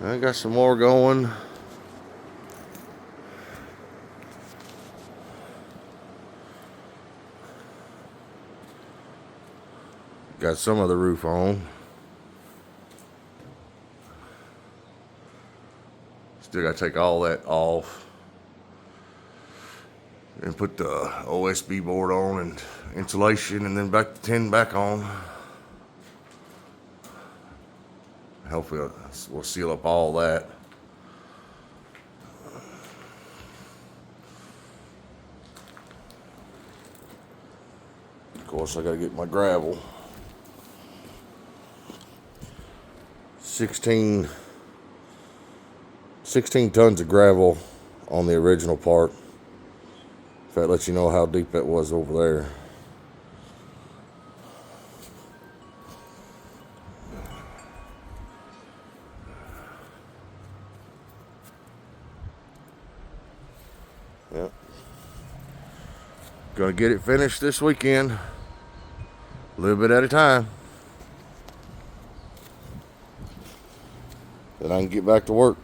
I got some more going. Got some of the roof on. Still got to take all that off and put the OSB board on and insulation, and then back the tin back on. Hopefully we'll seal up all that. Of course, I got to get my gravel. 16 tons of gravel on the original part. If that lets you know how deep that was over there. Yep. Gonna get it finished this weekend. A little bit at a time. Then I can get back to work.